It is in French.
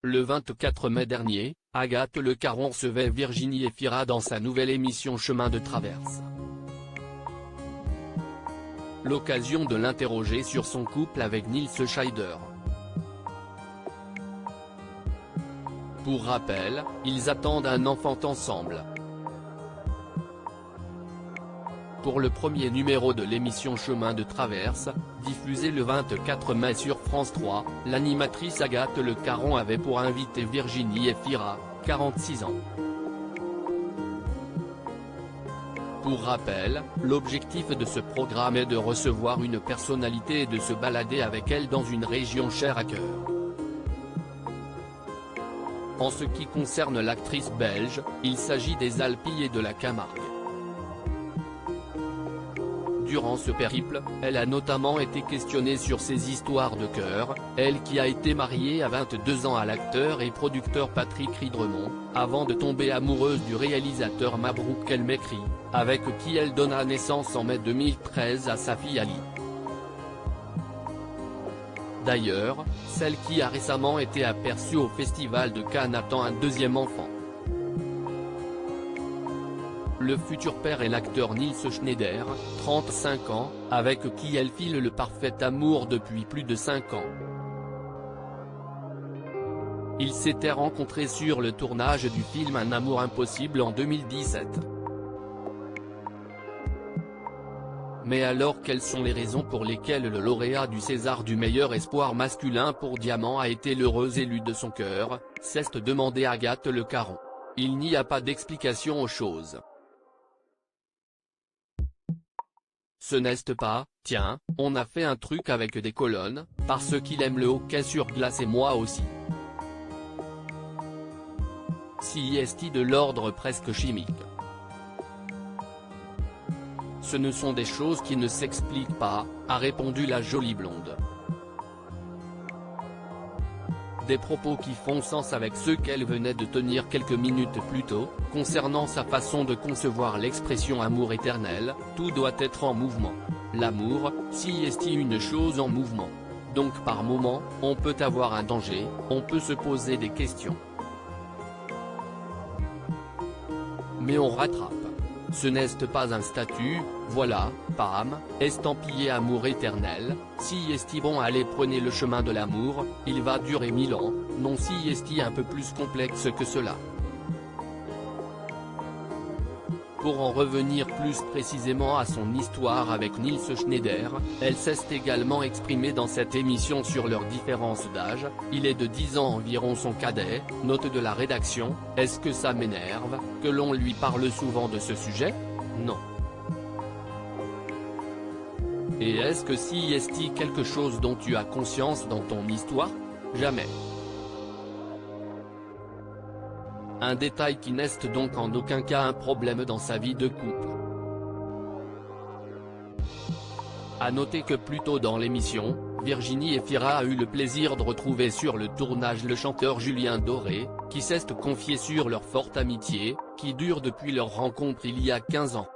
Le 24 mai dernier, Agathe Le Caron recevait Virginie Efira dans sa nouvelle émission Chemin de traverse. L'occasion de l'interroger sur son couple avec Nils Scheider. Pour rappel, ils attendent un enfant ensemble. Pour le premier numéro de l'émission Chemin de traverse, diffusé le 24 mai sur France 3, l'animatrice Agathe Le Caron avait pour invité Virginie Efira, 46 ans. Pour rappel, l'objectif de ce programme est de recevoir une personnalité et de se balader avec elle dans une région chère à cœur. En ce qui concerne l'actrice belge, il s'agit des Alpes et de la Camargue. Durant ce périple, elle a notamment été questionnée sur ses histoires de cœur, elle qui a été mariée à 22 ans à l'acteur et producteur Patrick Ridremont, avant de tomber amoureuse du réalisateur Mabrouk El Mekri, avec qui elle donna naissance en mai 2013 à sa fille Ali. D'ailleurs, celle qui a récemment été aperçue au Festival de Cannes attend un deuxième enfant. Le futur père est l'acteur Nils Schneider, 35 ans, avec qui elle file le parfait amour depuis plus de 5 ans. Ils s'étaient rencontrés sur le tournage du film Un amour impossible en 2017. Mais alors quelles sont les raisons pour lesquelles le lauréat du César du meilleur espoir masculin pour Diamant a été l'heureux élu de son cœur, s'est demandé Agathe Le Caron. Il n'y a pas d'explication aux choses. Ce n'est pas, tiens, on a fait un truc avec des colonnes, parce qu'il aime le hockey sur glace et moi aussi. Si est de l'ordre presque chimique. Ce ne sont des choses qui ne s'expliquent pas, a répondu la jolie blonde. Des propos qui font sens avec ceux qu'elle venait de tenir quelques minutes plus tôt, concernant sa façon de concevoir l'expression amour éternel, tout doit être en mouvement. L'amour, si est une chose en mouvement. Donc par moment, on peut avoir un danger, on peut se poser des questions. Mais on rattrape. Ce n'est pas un statut, voilà, pam, estampillé amour éternel, si est bon allez prenez le chemin de l'amour, il va durer 1000 ans, non si est un peu plus complexe que cela. Pour en revenir plus précisément à son histoire avec Nils Schneider, elle s'est également exprimée dans cette émission sur leur différence d'âge, il est de 10 ans environ son cadet, note de la rédaction, est-ce que ça m'énerve, que l'on lui parle souvent de ce sujet? Non. Et est-ce que si est quelque chose dont tu as conscience dans ton histoire? Jamais. Un détail qui n'est donc en aucun cas un problème dans sa vie de couple. A noter que plus tôt dans l'émission, Virginie Efira a eu le plaisir de retrouver sur le tournage le chanteur Julien Doré, qui s'est confié sur leur forte amitié, qui dure depuis leur rencontre il y a 15 ans.